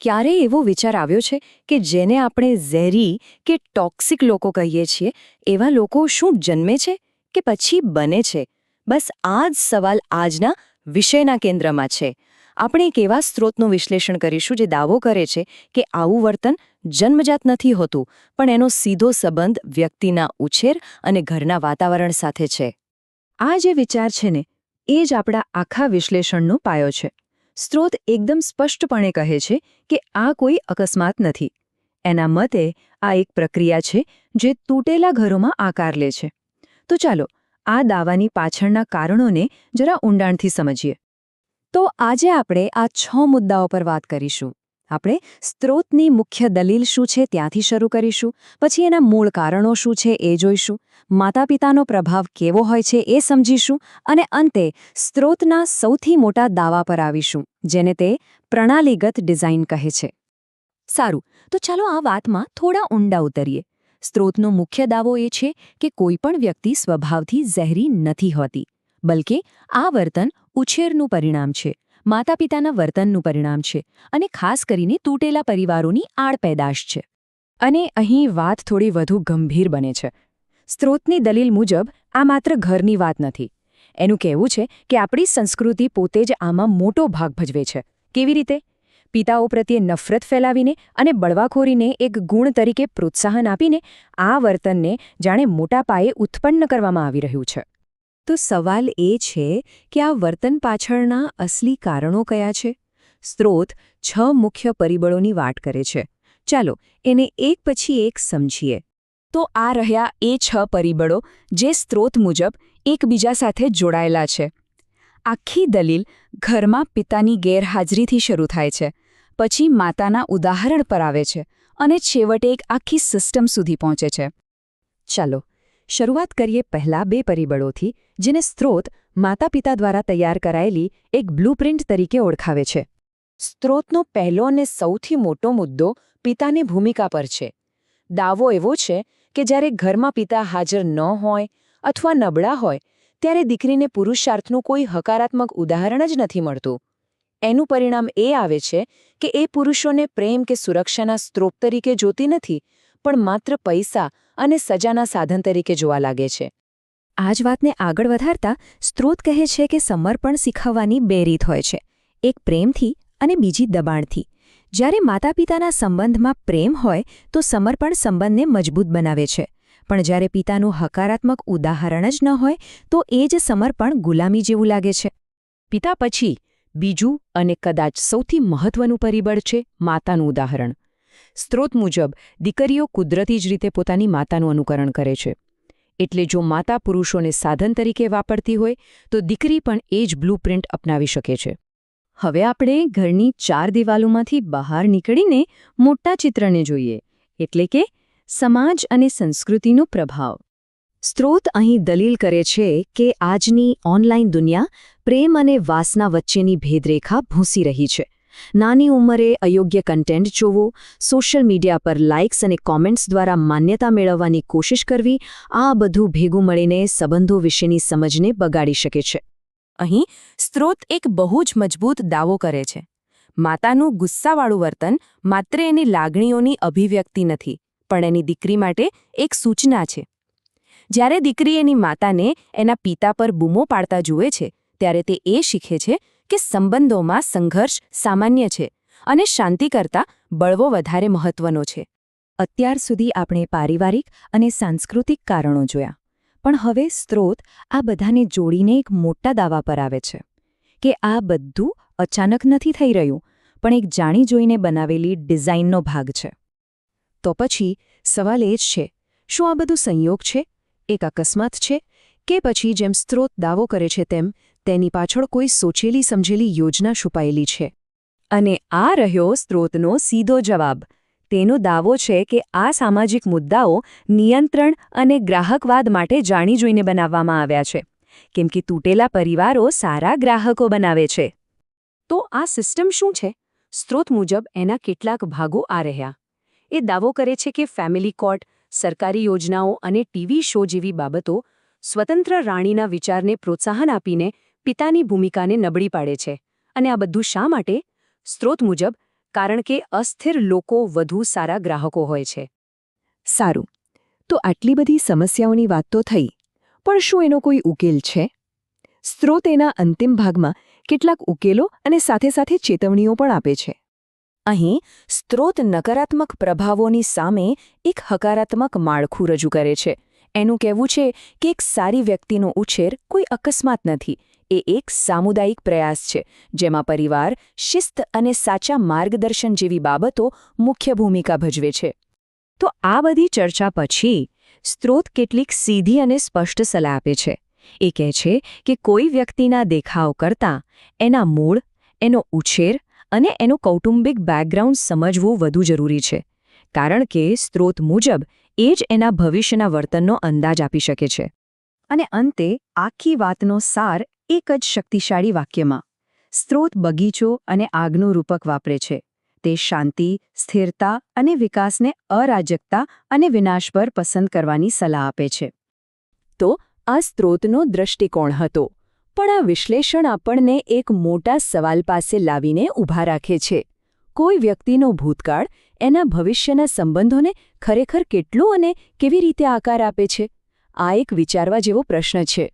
ક્યારેય એવો વિચાર આવ્યો છે કે જેને આપણે ઝેરી કે ટોક્સિક લોકો કહીએ છીએ એવા લોકો શું જન્મે છે કે પછી બને છે? બસ આ જ સવાલ આજના વિષયના કેન્દ્રમાં છે. આપણે એક એવા સ્ત્રોતનું વિશ્લેષણ કરીશું જે દાવો કરે છે કે આવું વર્તન જન્મજાત નથી હોતું, પણ એનો સીધો સંબંધ વ્યક્તિના ઉછેર અને ઘરના વાતાવરણ સાથે છે. આ જે વિચાર છે ને, એ જ આપણા આખા વિશ્લેષણનો પાયો છે. સ્ત્રોત એકદમ સ્પષ્ટપણે કહે છે કે આ કોઈ અકસ્માત નથી. એના મતે આ એક પ્રક્રિયા છે જે તૂટેલા ઘરોમાં આકાર લે છે. તો ચાલો આ દાવાની પાછળના કારણોને જરા ઊંડાણથી સમજીએ. તો આજે આપણે આ 6 મુદ્દાઓ પર વાત કરીશું. આપણે સ્ત્રોતની મુખ્ય દલીલ શું છે ત્યાંથી શરૂ કરીશું, પછી એના મૂળ કારણો શું છે એ જોઈશું, માતાપિતાનો પ્રભાવ કેવો હોય છે એ સમજીશું, અને અંતે સ્ત્રોતના સૌથી મોટા દાવા પર આવીશું, જેને તે પ્રણાલીગત ડિઝાઇન કહે છે. સારું, તો ચાલો આ વાતમાં થોડા ઊંડા ઉતરીએ. સ્ત્રોતનો મુખ્ય દાવો એ છે કે કોઈપણ વ્યક્તિ સ્વભાવથી ઝેરી નથી હોતી, બલકે આ વર્તન ઉછેરનું પરિણામ છે, માતાપિતાના વર્તનનું પરિણામ છે, અને ખાસ કરીને તૂટેલા પરિવારોની આડપેદાશ છે. અને અહીં વાત થોડી વધુ ગંભીર બને છે. સ્ત્રોતની દલીલ મુજબ આ માત્ર ઘરની વાત નથી. એનું કહેવું છે કે આપણી સંસ્કૃતિ પોતે જ આમાં મોટો ભાગ ભજવે છે. કેવી રીતે? પિતાઓ પ્રત્યે નફરત ફેલાવીને અને બળવાખોરીને એક ગુણ તરીકે પ્રોત્સાહન આપીને આ વર્તનને જાણે મોટા પાયે ઉત્પન્ન કરવામાં આવી રહ્યું છે. તો સવાલ એ છે કે આ વર્તન પાછળના અસલી કારણો કયા છે? સ્ત્રોત 6 મુખ્ય પરિબળોની વાત કરે છે. ચાલો એને એક પછી એક સમજીએ. તો આ રહ્યા એ 6 પરિબળો જે સ્ત્રોત મુજબ એકબીજા સાથે જોડાયેલા છે. આખી દલીલ ઘરમાં પિતાની ગેરહાજરીથી શરૂ થાય છે, પછી માતાના ઉદાહરણ પર આવે છે, અને છેવટે એક આખી સિસ્ટમ સુધી પહોંચે છે. ચાલો શરૂઆત કરીએ પહેલા 2 પરિબળોથી, જેને સ્ત્રોત માતાપિતા દ્વારા તૈયાર કરાયેલી એક બ્લુપ્રિન્ટ તરીકે ઓળખાવે છે. સ્ત્રોતનો પહેલો અને સૌથી મોટો મુદ્દો પિતાની ભૂમિકા પર છે. દાવો એવો છે કે જ્યારે ઘરમાં પિતા હાજર ન હોય અથવા નબળા હોય, ત્યારે દીકરીને પુરુષાર્થનું કોઈ હકારાત્મક ઉદાહરણ જ નથી મળતું. એનું પરિણામ એ આવે છે કે એ પુરુષોને પ્રેમ કે સુરક્ષાના સ્ત્રોત તરીકે જોતી નથી, પણ માત્ર પૈસા અને સજાના સાધન તરીકે જોવા લાગે છે. આ જ વાતને આગળ વધારતા સ્ત્રોત કહે છે કે સમર્પણ શીખવવાની 2 રીત હોય છે, એક પ્રેમથી અને બીજી દબાણથી. જ્યારે માતાપિતાના સંબંધમાં પ્રેમ હોય તો સમર્પણ સંબંધને મજબૂત બનાવે છે, પણ જ્યારે પિતાનું હકારાત્મક ઉદાહરણ જ ન હોય તો એ જ સમર્પણ ગુલામી જેવું લાગે છે. પિતા પછી બીજું અને કદાચ સૌથી મહત્વનું પરિબળ છે માતાનું ઉદાહરણ. સ્ત્રોત મુજબ દીકરીઓ કુદરતી જ રીતે પોતાની માતાનું અનુકરણ કરે છે. એટલે જો માતા પુરુષોને સાધન તરીકે વાપરતી હોય તો દીકરી પણ એ જ બ્લુપ્રિન્ટ અપનાવી શકે છે. હવે આપણે ઘરની 4 દિવાલોમાંથી બહાર નીકળીને મોટા ચિત્રને જોઈએ, એટલે કે સમાજ અને સંસ્કૃતિનો પ્રભાવ. સ્ત્રોત અહીં દલીલ કરે છે કે આજની ઓનલાઈન દુનિયા પ્રેમ અને વાસના વચ્ચેની ભેદરેખા ભૂંસી રહી છે. નાની ઉંમરે અયોગ્ય કન્ટેન્ટ જોવું, સોશિયલ મીડિયા પર લાઇક્સ અને કોમેન્ટ્સ દ્વારા માન્યતા મેળવવાની કોશિશ કરવી, આ બધું ભેગું મળીને સંબંધો વિશેની સમજને બગાડી શકે છે. અહીં સ્ત્રોત એક બહુ જ મજબૂત દાવો કરે છે. માતાનું ગુસ્સાવાળું વર્તન માત્ર એની લાગણીઓની અભિવ્યક્તિ નથી, પણ એની દીકરી માટે એક સૂચના છે. જ્યારે દીકરી એની માતાને એના પિતા પર બૂમો પાડતા જુએ છે, ત્યારે તે એ શીખે છે કે સંબંધોમાં સંઘર્ષ સામાન્ય છે અને શાંતિ કરતાં બળવો વધારે મહત્વનો છે. અત્યાર સુધી આપણે પારિવારિક અને સાંસ્કૃતિક કારણો જોયા, પણ હવે સ્ત્રોત આ બધાને જોડીને એક મોટા દાવા પર આવે છે કે આ બધું અચાનક નથી થઈ રહ્યું, પણ એક જાણી જોઈને બનાવેલી ડિઝાઇનનો ભાગ છે. તો પછી સવાલ એ જ છે, શું આ બધું સંયોગ છે, એક અકસ્માત છે, કે પછી જેમ સ્ત્રોત દાવો કરે છે તેમ તેની પાછળ કોઈ સોચેલી સમજેલી યોજના છુપાયેલી છે? અને આ રહ્યો સ્ત્રોતનો સીધો જવાબ. તેનો દાવો છે કે આ સામાજિક મુદ્દાઓ નિયંત્રણ અને ગ્રાહકવાદ માટે જાણી જોઈને બનાવવામાં આવ્યા છે, કેમ કે તૂટેલા પરિવારો સારા ગ્રાહકો બનાવે છે. તો આ સિસ્ટમ શું છે? સ્ત્રોત મુજબ એના કેટલાક ભાગો આ રહ્યા. એ દાવો કરે છે કે ફેમિલી કોર્ટ, સરકારી યોજનાઓ અને ટીવી શો જેવી બાબતો સ્વતંત્ર રાણીના વિચારને પ્રોત્સાહન આપીને પિતાની ભૂમિકાને નબળી પાડે છે. અને આ બધું શા માટે? સ્ત્રોત મુજબ કારણ કે અસ્થિર લોકો વધુ સારા ગ્રાહકો હોય છે. સારું, તો આટલી બધી સમસ્યાઓની વાત તો થઈ, પણ શું એનો કોઈ ઉકેલ છે? સ્ત્રોત એના અંતિમ ભાગમાં કેટલાક ઉકેલો અને સાથે સાથે ચેતવણીઓ પણ આપે છે. અહીં સ્ત્રોત નકારાત્મક પ્રભાવોની સામે એક હકારાત્મક માળખું રજૂ કરે છે. એનું કહેવું છે કે એક સારી વ્યક્તિનો ઉછેર કોઈ અકસ્માત નથી, એ એક સામુદાયિક પ્રયાસ છે, જેમાં પરિવાર, શિસ્ત અને સાચા માર્ગદર્શન જેવી બાબતો મુખ્ય ભૂમિકા ભજવે છે. તો આ બધી ચર્ચા પછી સ્ત્રોત કેટલીક સીધી અને સ્પષ્ટ સલાહ આપે છે. એ કહે છે કે કોઈ વ્યક્તિના દેખાવ કરતાં એના મૂળ, એનો ઉછેર અને એનું કૌટુંબિક બેકગ્રાઉન્ડ સમજવું વધુ જરૂરી છે, કારણ કે સ્ત્રોત મુજબ એ જ એના ભવિષ્યના વર્તનનો અંદાજ આપી શકે છે. અને અંતે આખી વાતનો સાર એક જ શક્તિશાળી વાક્યમાં: સ્ત્રોત બગીચો અને આગનું રૂપક વાપરે છે. તે શાંતિ, સ્થિરતા અને વિકાસને અરાજકતા અને વિનાશ પર પસંદ કરવાની સલાહ આપે છે. તો આ સ્ત્રોતનો દૃષ્ટિકોણ હતો, પણ આ વિશ્લેષણ આપણને એક મોટા સવાલ પાસે લાવીને ઊભા રાખે છે. કોઈ વ્યક્તિનો ભૂતકાળ એના ભવિષ્યના સંબંધોને ખરેખર કેટલો અને કેવી રીતે આકાર આપે છે? આ એક વિચારવા જેવો પ્રશ્ન છે.